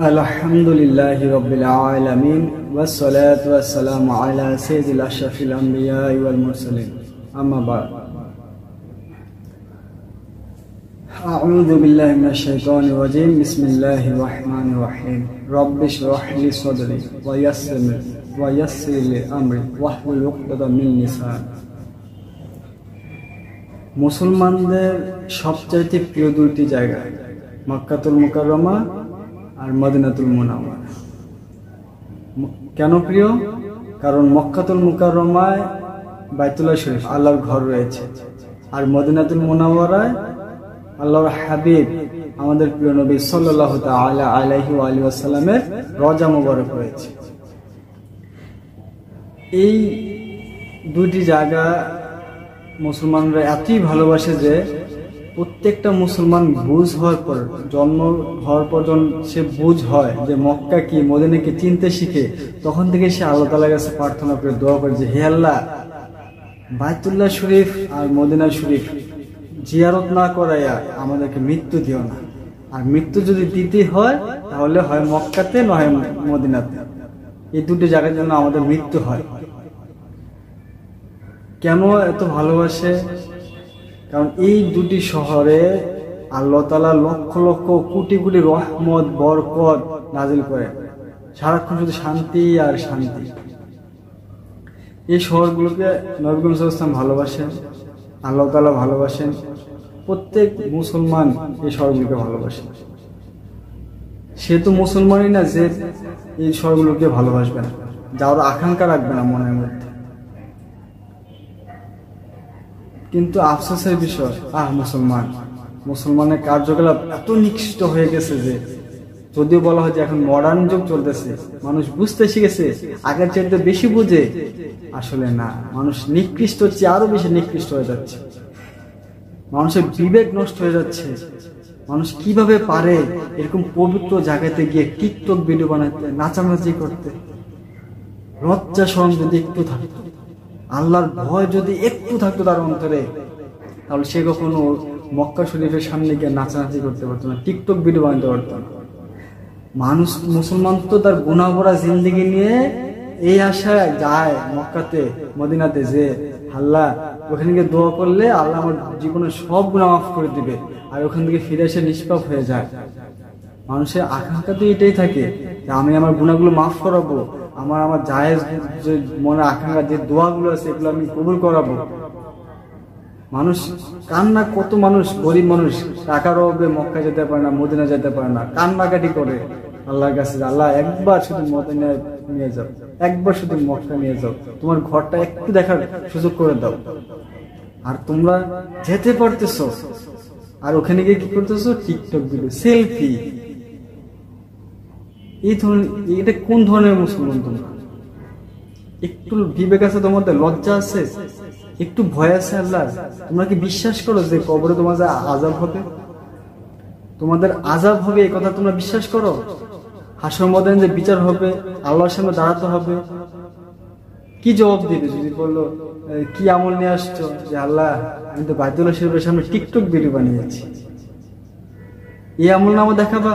আলহামদুলিল্লাহি রাব্বিল আলামিন ওয়াসসালাতু ওয়াসসালামু আলা সাইয়্যিদিল আশরাফিল আমবিয়া ওয়াল মুরসালিন আম্মা বা'দ আউযু বিল্লাহি মিনাশ শাইতানির রাজীম বিসমিল্লাহির রহমানির রহিম রাব্বি ইশরাহ লি সাদরি ওয়া ইয়াসসির লি আমরি ওয়াহলুল উকদাতাম মিন লিসানি। মুসলমানদের সবচেয়ে প্রিয় দুটি জায়গা মক্কাতুল মুকাররমা আর মদিনাতুল মুনাওয়ারা। কেন প্রিয়? কারণ মক্কাতুল মুকাররমায় বাইতুল্লাহ শরীফ আল্লাহর ঘর রয়েছে, আর মদিনাতুল মুনাওয়ারায় আল্লাহর হাবিব আমাদের প্রিয় নবী সাল্লাল্লাহু তাআলা আলাইহি ওয়া আলিহি ওয়াসাল্লামের রওজা মুবারক রয়েছে। এই দুটি জায়গা মুসলমানরা এতই ভালোবাসে যে প্রত্যেকটা মুসলমান বুঝ হওয়ার পর, জন্ম হওয়ার পর যখন সে বুঝ হয় যে মক্কা কি মদিনাকে চিনতে শিখে, তখন থেকে সে আল্লাহ তাআলার কাছে প্রার্থনা করে দোয়া করে যে হে আল্লাহ, বাইতুল্লাহ শরীফ আর মদিনা শরীফ জিয়ারত না করাইয়া আমাদেরকে মৃত্যু দিও না, আর মৃত্যু যদি দিতে হয় তাহলে হয় মক্কাতে নয় মদিনাতে, এই দুটি জায়গার জন্য আমাদের মৃত্যু হয়। কেন এত ভালোবাসে? কারণ এই দুটি শহরে আল্লাহ তাআলা লক্ষ লক্ষ কোটি কোটি রহমত বরকত নাজিল করে, সারাক্ষণ শুধু শান্তি আর শান্তি। এই শহরগুলোকে নবী করিম সাল্লাল্লাহু আলাইহি ওয়াসাল্লাম ভালোবাসেন, আল্লাহ তাআলা ভালোবাসেন, প্রত্যেক মুসলমান এই শহরগুলোকে ভালোবাসেন। সে তো মুসলমানই না যে এই শহরগুলোকে ভালোবাসবে না, যাওয়ার আকাঙ্ক্ষা রাখবে না মনের মধ্যে। কিন্তু আফসোসের বিষয়, মুসলমানের কার্যকলাপ এত নিকৃষ্ট হয়ে গেছে যে, যদিও বলা হয় যে এখন মডার্ন যুগ চলতেছে, মানুষ বুঝতে শিখেছে, আগের চাইতে বেশি বুঝে, আসলে না, মানুষ নিকৃষ্ট হচ্ছে, আরো বেশি নিকৃষ্ট হয়ে যাচ্ছে। মানুষের বিবেক নষ্ট হয়ে যাচ্ছে। মানুষ কিভাবে পারে এরকম পবিত্র জায়গাতে গিয়ে টিকটক ভিডিও বানাতে, নাচানাচি করতে? লজ্জা শরম যদি একটু থাকতো, আল্লাহর ভয় যদি একটু থাকতো তার অন্তরে, তাহলে সে কখনো মক্কা শরীফের সামনে গিয়ে নাচানাচি করতে পারতো না, টিকটক ভিডিও বানাতে পারতো না। মানুষ, মুসলমান তো তার গুনাহ ভরা জিন্দেগি নিয়ে এই আশায় যায় মক্কাতে মদিনাতে যে আল্লাহ ওখানে গিয়ে দোয়া করলে আল্লাহ আমার জীবনের সব গুনাহ মাফ করে দিবে, আর ওখান থেকে ফিরে এসে নিষ্পাপ হয়ে যায়। মানুষের আকাঙ্ক্ষা তো এটাই থাকে যে আমি আমার গুনাহগুলো মাফ করাবো, আমার জায়েজ যে মনে আকাঙ্ক্ষা, যে দোয়াগুলো আছে এগুলো আমি কবুল করাবো। মানুষ কান্না, কত মানুষ, গরিব মানুষ টাকার অভাবে মক্কা যেতে পারে না, মদিনা যেতে পারে না, কান্নাকাটি করে আল্লাহর কাছে, আল্লাহ একবার শুধু মদিনা নিয়ে যাও, একবার শুধু মক্কা নিয়ে যাও, তোমার ঘরটা একটু দেখার সুযোগ করে দাও। আর তোমরা যেতে পারতেছো, আর ওখানে গিয়ে কি করতেছো? TikTok video, selfie. এই ধরনের, এটা কোন ধরনের মুসলমান তোমরা? একটু বিবেক আছে তোমাদের? লজ্জা আছে? একটু ভয় আছে আল্লাহ? তোমরা কি বিশ্বাস করো যে কবরে তোমাদের আযাব হবে? তোমাদের আযাব হবে এই কথা তোমরা বিশ্বাস করো? হাসর ময়দানে যে বিচার হবে, আল্লাহর সামনে দাঁড়াতে হবে, কি জবাব দিবে? যদি বললো কি আমল নিয়ে আসছো, যে আল্লাহ আমি তো বাইতুল্লাহ শরীফের সামনে টিকটক ভিডিও বানিয়েছি, এই আমল নামা দেখাবা?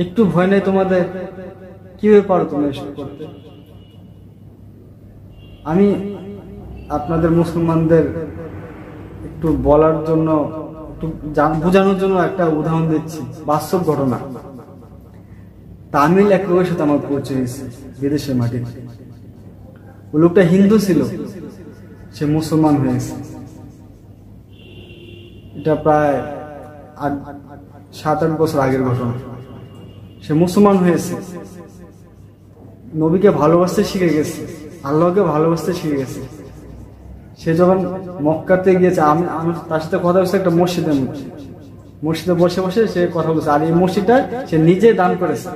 একটু ভয় নেই তোমাদের? কিভাবে পারো তোমরা এসব করতে? আমি আপনাদের মুসলমানদের একটু বলার জন্য, একটু বোঝানোর জন্য একটা উদাহরণ দিচ্ছি, বাস্তব ঘটনা। তামিল এক লোকের সাথে আমার পরিচয় হয়েছে বিদেশের মাটিতে। ওই লোকটা হিন্দু ছিল, সে মুসলমান হয়েছে। এটা প্রায় 7-8 বছর আগের ঘটনা। সে মুসলমান হয়েছে, নবীকে ভালোবাসতে শিখে গেছে, আল্লাহকে ভালোবাসতে শিখে গেছে। সে যখন মক্কাতে গিয়েছে, আমি তার সাথে কথা বলছি একটা মসজিদে বসে বসে সে কথা বলছে, আর এই মসজিদটা সে নিজে দান করেছে।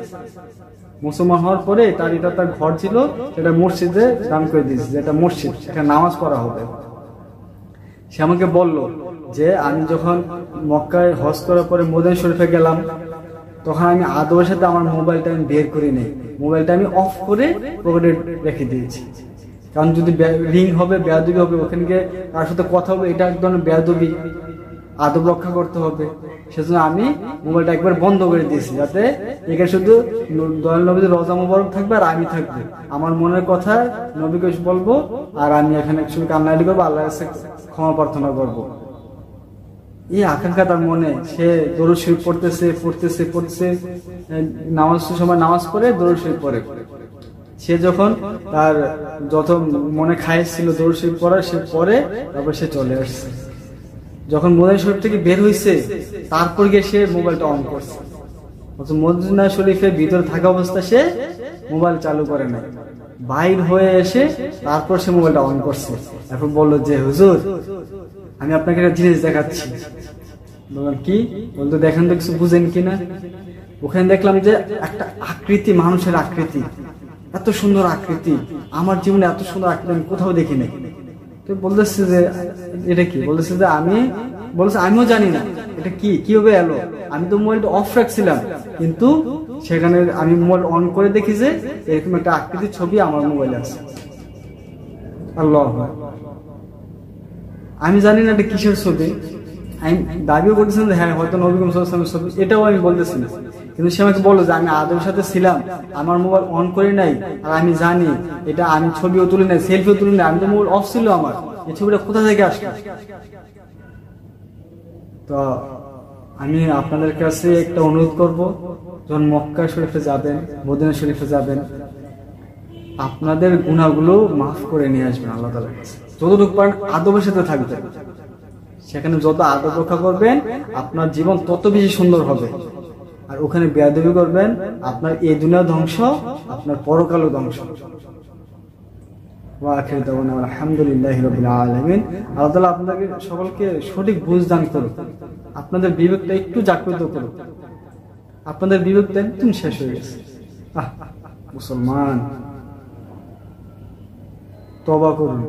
মুসলমান হওয়ার পরে তার ঘর ছিল, সেটা মসজিদে দান করে দিয়েছে, যেটা মসজিদ, সেখানে নামাজ পড়া হবে। সে আমাকে বলল যে আমি যখন মক্কায় হজ করার পরে মদিনা শরীফে গেলাম, তখন আমি আদবের সাথে আমার মোবাইলটা আমি বের করে নেই, মোবাইলটা আমি অফ করে পকেটে রেখে দিয়েছি। কারণ যদি রিং হবে, বেয়াদবি হবে, ওখানে গিয়ে কার সাথে কথা হবে, এটা এক ধরনের বেয়াদবি, আদব রক্ষা করতে হবে। সেজন্য আমি মোবাইলটা একবার বন্ধ করে দিয়েছি, যাতে এখানে শুধু দয়াল নবীর রওজা মোবারক থাকবে আর আমি থাকবো, আমার মনের কথা নবীকে বলবো, আর আমি এখানে একটু কান্নাকাটি করবো, আল্লাহর কাছে ক্ষমা প্রার্থনা করবো। এই আকাঙ্ক্ষা তার মনে, সে দরুদ শরীফ পড়তেছে, নামাজ সময় নামাজ পড়ে দরুদ শরীফ পড়ে। সে যখন তার যত মনে খায়েশ ছিল দরুদ শরীফ পড়ার, সে পড়ে, তারপর সে চলে আসছে। যখন মদিনা শরীফ থেকে বের হয়েছে, তারপর গিয়ে সে মোবাইলটা অন করছে। মদিনা শরীফের ভিতরে থাকা অবস্থা সে মোবাইল চালু করে নাই, বাইর হয়ে এসে তারপর সে মোবাইলটা অন করছে। এখন বললো যে হুজুর, আমি আপনাকে একটা জিনিস দেখাচ্ছি। বললাম কি? বলতো দেখেন তো, কিছু বুঝেন কিনা। ওখানে দেখলাম যে একটা আকৃতি, মানুষের আকৃতি, এত সুন্দর আকৃতি, আমার জীবনে এত সুন্দর আকৃতি আমি কোথাও দেখি নাই। তো বলতেছে যে এটা কি? বলতেছে যে আমিও জানি না এটা কি, কিভাবে এলো। আমি তো মোবাইলটা অফ রাখছিলাম, কিন্তু সেখানে আমি মোবাইল অন করে দেখি যে এরকম একটা আকৃতির ছবি আমার মোবাইলে আছে। আল্লাহ, আমি জানি না এটা কিসের ছবি। আমি দাবিও করতেছিলাম যে হ্যাঁ হয়তো নবী করিম সাল্লাল্লাহু আলাইহি ওয়াসাল্লামের ছবি, এটাও আমি বলতেছি না। কিন্তু সে আমাকে বললো যে আমি আদমের সাথে ছিলাম, আমার মোবাইল অন করি নাই, আর আমি জানি এটা, আমি ছবিও তুলি নাই, সেলফিও তুলি নাই, আমি তো মোবাইল অফ ছিল আমার, এই ছবিটা কোথা থেকে আসলো। তো আমি আপনাদের কাছে একটা অনুরোধ করব, যখন মক্কা শরীফে যাবেন, মদিনা শরীফে যাবেন, আপনাদের গুনাহগুলো মাফ করে নিয়ে আসবেন আল্লাহ তাআলার কাছে। যতটুকু পারেন আদবের সাথে থাকবেন, সেখানে যত আদব রক্ষা করবেন আপনার জীবন তত বেশি সুন্দর হবে। আর ওখানে বেয়াদবি করবেন, আপনার এই দুনিয়া ধ্বংস, আপনার পরকালও ধ্বংস। আলহামদুলিল্লাহি রাব্বিল আলামিন। আল্লাহ তাআলা আপনাদের সকলকে সঠিক বুঝ দান করুন, আপনাদের বিবেকটা একটু জাগ্রত করুন। আপনাদের বিবেকটা একদম শেষ হয়ে গেছে। মুসলমান, তওবা করুন।